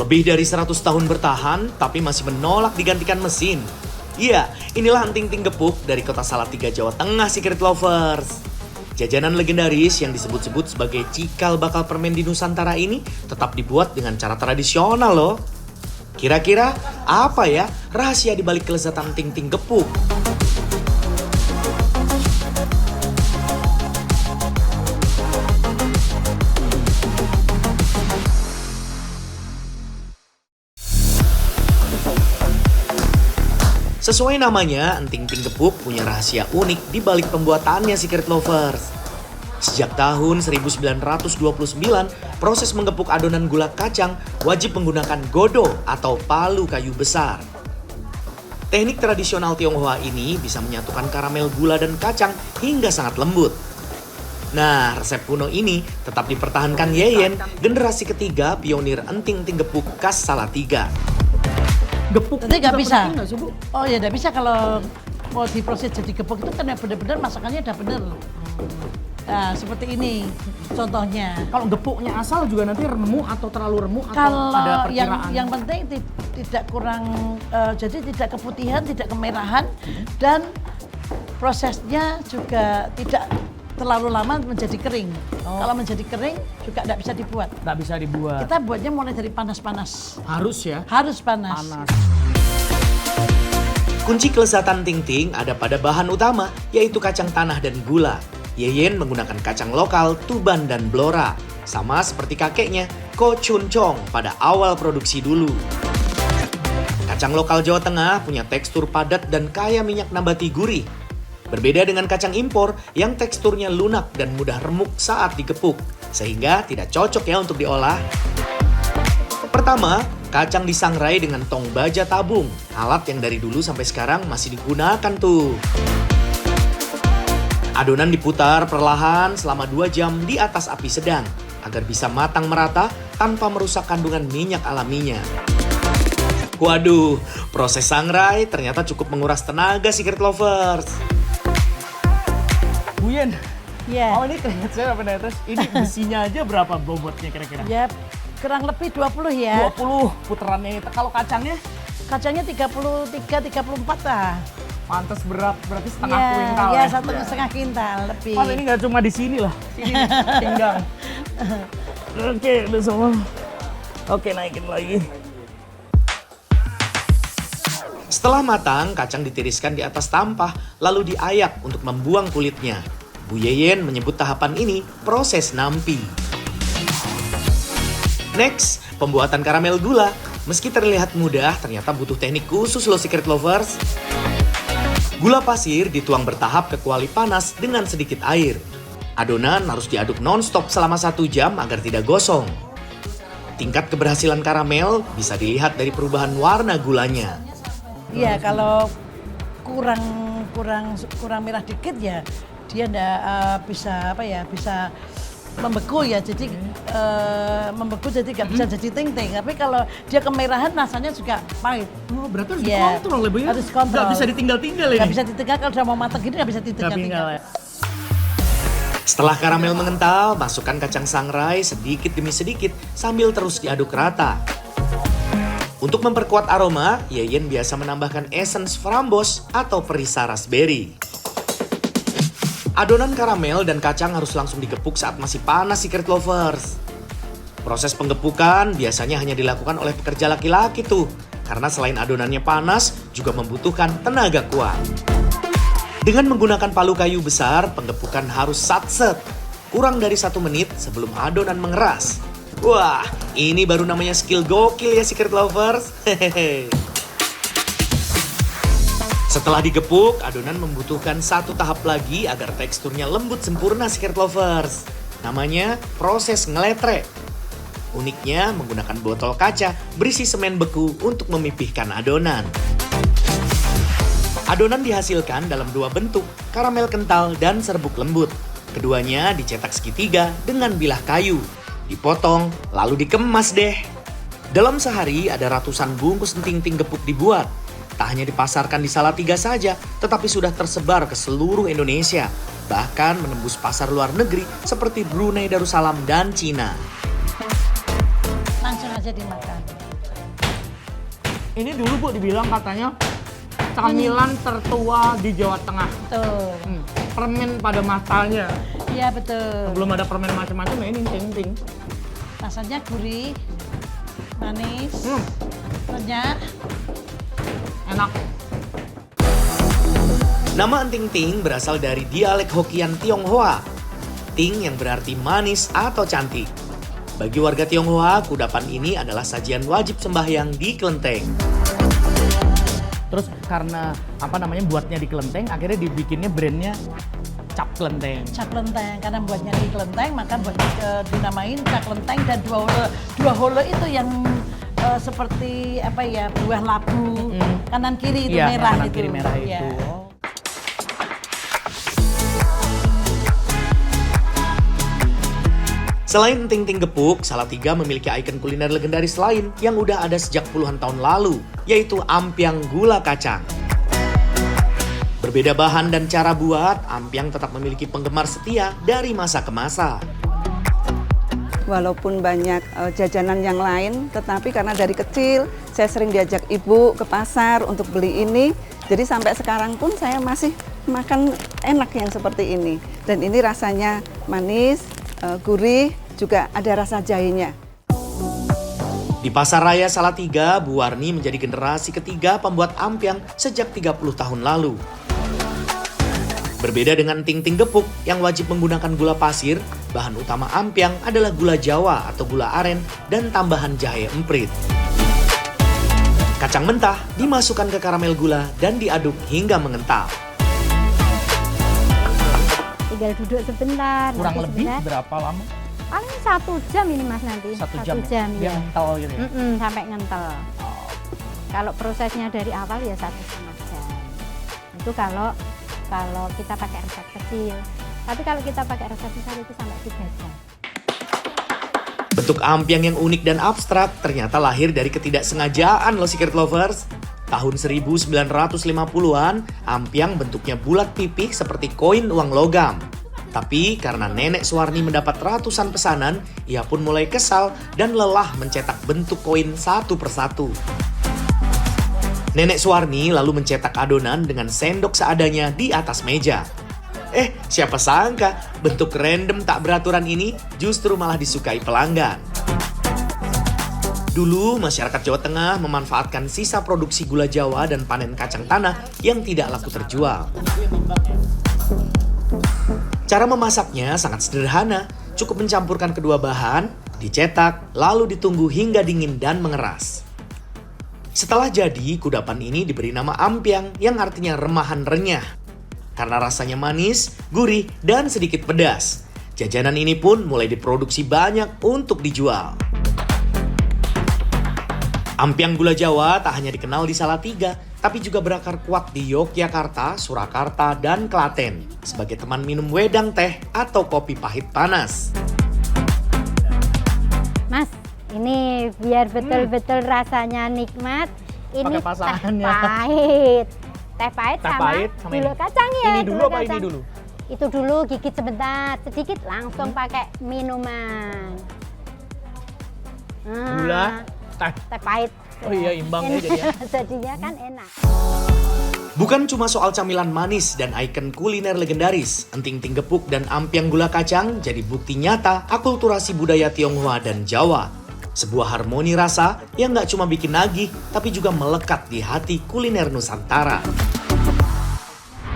Lebih dari 100 tahun bertahan, tapi masih menolak digantikan mesin. Iya, inilah Enting-Ting Gepuk dari kota Salatiga, Jawa Tengah, Secret Lovers. Jajanan legendaris yang disebut-sebut sebagai cikal bakal permen di Nusantara ini tetap dibuat dengan cara tradisional loh. Kira-kira apa ya rahasia di balik kelezatan Enting-Ting Gepuk? Sesuai namanya, Enting-Ting Gepuk punya rahasia unik di balik pembuatannya, Secret Lovers. Sejak tahun 1929, proses menggepuk adonan gula kacang wajib menggunakan godo atau palu kayu besar. Teknik tradisional Tionghoa ini bisa menyatukan karamel gula dan kacang hingga sangat lembut. Nah, resep kuno ini tetap dipertahankan Yeyen, generasi ketiga pionir Enting-Ting Gepuk khas Salatiga. Gepuk nanti nggak bisa. Nggak sih, Bu? Oh ya nggak bisa kalau mau diproses jadi gepuk itu kan benar-benar masakannya udah bener. Nah seperti ini contohnya. Kalau gepuknya asal juga nanti remuk atau terlalu remuk atau Kalau ada perkiraan? yang penting tidak kurang, jadi tidak keputihan, tidak kemerahan, dan prosesnya juga tidak terlalu lama menjadi kering. Kalau menjadi kering juga tidak bisa dibuat. Nggak bisa dibuat. Kita buatnya mulai dari panas-panas. Harus ya? Harus panas. Panas. Kunci kelezatan Ting-Ting ada pada bahan utama, yaitu kacang tanah dan gula. Yeyen menggunakan kacang lokal, Tuban dan Blora. Sama seperti kakeknya, Ko Chun Chong pada awal produksi dulu. Kacang lokal Jawa Tengah punya tekstur padat dan kaya minyak nabati gurih. Berbeda dengan kacang impor yang teksturnya lunak dan mudah remuk saat digepuk, sehingga tidak cocok ya untuk diolah. Pertama, kacang disangrai dengan tong baja tabung, alat yang dari dulu sampai sekarang masih digunakan tuh. Adonan diputar perlahan selama 2 jam di atas api sedang, agar bisa matang merata tanpa merusak kandungan minyak alaminya. Waduh, proses sangrai ternyata cukup menguras tenaga, Secret Lovers. Bu Yen, Ya. oh ini keringat saya apa nih? Terus ini besinya aja berapa bobotnya kira-kira? Ya kurang lebih 20 ya. 20 putarannya itu. Kalau kacangnya? Kacangnya 33-34 lah. Pantes berat, berarti setengah Ya, kuintal ya ya? 1,5 kintal lebih. Mas ini nggak cuma di sini lah, sini pinggang. Oke, udah semua. Oke, naikin lagi. Setelah matang, kacang ditiriskan di atas tampah, lalu diayak untuk membuang kulitnya. Bu Yeyen menyebut tahapan ini proses nampi. Next, pembuatan karamel gula. Meski terlihat mudah, ternyata butuh teknik khusus loh, Secret Lovers. Gula pasir dituang bertahap ke kuali panas dengan sedikit air. Adonan harus diaduk non-stop selama 1 jam agar tidak gosong. Tingkat keberhasilan karamel bisa dilihat dari perubahan warna gulanya. Iya, kalau kurang merah dikit ya dia ndak bisa bisa membeku ya, jadi membeku jadi nggak bisa jadi ting-ting. Tapi kalau dia kemerahan rasanya juga pahit. Oh, berarti harus Ya, dikontrol ya, Bu ya? harus kontrol. Nggak bisa ditinggal-tinggal ini? Nggak bisa ditinggal, kalau udah mau matang gini nggak bisa Nggak tinggal ditinggal. ya? Setelah karamel mengental, masukkan kacang sangrai sedikit demi sedikit sambil terus diaduk rata. Untuk memperkuat aroma, Yeyen biasa menambahkan essence frambos atau perisa raspberry. Adonan karamel dan kacang harus langsung digepuk saat masih panas, Secret Lovers. Proses penggepukan biasanya hanya dilakukan oleh pekerja laki-laki tuh, karena selain adonannya panas, juga membutuhkan tenaga kuat. Dengan menggunakan palu kayu besar, penggepukan harus satset, kurang dari 1 menit sebelum adonan mengeras. Wah, ini baru namanya skill gokil ya, Secret Lovers. Hehehe. Setelah digepuk, adonan membutuhkan 1 tahap lagi agar teksturnya lembut sempurna, Secret Lovers. Namanya proses ngeletrek. Uniknya menggunakan botol kaca berisi semen beku untuk memipihkan adonan. Adonan dihasilkan dalam 2 bentuk, karamel kental dan serbuk lembut. Keduanya dicetak segitiga dengan bilah kayu. Dipotong, lalu dikemas deh. Dalam sehari ada ratusan bungkus Enting-Ting Gepuk dibuat. Tak hanya dipasarkan di Salatiga saja, tetapi sudah tersebar ke seluruh Indonesia. Bahkan menembus pasar luar negeri seperti Brunei Darussalam dan Cina. Langsung aja dimakan. Ini dulu Bu dibilang katanya camilan tertua di Jawa Tengah. Betul. Permen pada masanya. Iya betul. Belum ada permen macam-macam ya ini ting-ting. Rasanya gurih, manis, renyah. Enak. Nama enting ting berasal dari dialek Hokian Tionghoa. Ting yang berarti manis atau cantik. Bagi warga Tionghoa, kudapan ini adalah sajian wajib sembahyang di kelenteng. Terus karena buatnya di kelenteng, akhirnya dibikinnya brandnya Cap Kelenteng. Cap Kelenteng, karena buatnya di kelenteng, maka dinamain Cap Kelenteng. Dan dua holo itu yang seperti buah labu kanan kiri itu merah kanan itu. kiri merah itu. Ya. Selain enting-ting gepuk, Salatiga memiliki ikon kuliner legendaris lain yang udah ada sejak puluhan tahun lalu, yaitu ampiang gula kacang. Berbeda bahan dan cara buat, ampiang tetap memiliki penggemar setia dari masa ke masa. Walaupun banyak jajanan yang lain, tetapi karena dari kecil saya sering diajak ibu ke pasar untuk beli ini, jadi sampai sekarang pun saya masih makan enak yang seperti ini. Dan ini rasanya manis, gurih, juga ada rasa jahenya. Di Pasar Raya Salatiga, Bu Warni menjadi generasi ketiga pembuat ampiang sejak 30 tahun lalu. Berbeda dengan ting-ting gepuk yang wajib menggunakan gula pasir, bahan utama ampiang adalah gula Jawa atau gula aren dan tambahan jahe emprit. Kacang mentah dimasukkan ke karamel gula dan diaduk hingga mengental. Tinggal duduk sebentar. Kurang nanti lebih sebentar. berapa lama? Paling 1 jam ini Mas nanti. 1 jam, Biar biar ngental gitu ya? sampai ngentel. Kalau prosesnya dari awal ya 1,5 jam. Itu kalau kita pakai resep kecil. Tapi kalau kita pakai resep besar itu sampai 3 jam. Bentuk ampiang yang unik dan abstrak ternyata lahir dari ketidaksengajaan loh Secret Lovers. Tahun 1950-an, ampiang bentuknya bulat pipih seperti koin uang logam. Tapi karena Nenek Suwarni mendapat ratusan pesanan, ia pun mulai kesal dan lelah mencetak bentuk koin satu persatu. Nenek Suwarni lalu mencetak adonan dengan sendok seadanya di atas meja. Siapa sangka bentuk random tak beraturan ini justru malah disukai pelanggan. Dulu, masyarakat Jawa Tengah memanfaatkan sisa produksi gula Jawa dan panen kacang tanah yang tidak laku terjual. Cara memasaknya sangat sederhana, cukup mencampurkan kedua bahan, dicetak, lalu ditunggu hingga dingin dan mengeras. Setelah jadi, kudapan ini diberi nama ampiang yang artinya remahan renyah. Karena rasanya manis, gurih, dan sedikit pedas. Jajanan ini pun mulai diproduksi banyak untuk dijual. Ampiang gula Jawa tak hanya dikenal di Salatiga, tapi juga berakar kuat di Yogyakarta, Surakarta, dan Klaten sebagai teman minum wedang teh atau kopi pahit panas. Mas, ini biar betul-betul rasanya nikmat. Ini Pakai teh pasangannya. pahit. Teh pahit Teh sama pahit sama gula ini. kacang ya. Ini dulu gula apa ini kacang. dulu? Itu dulu gigit sebentar, sedikit langsung pakai minuman. Gula, teh. Teh pahit. Oh iya, imbang ya jadinya. Jadinya kan enak. Bukan cuma soal camilan manis dan ikon kuliner legendaris, enting-ting gepuk dan ampiang gula kacang jadi bukti nyata akulturasi budaya Tionghoa dan Jawa. Sebuah harmoni rasa yang gak cuma bikin nagih, tapi juga melekat di hati kuliner Nusantara.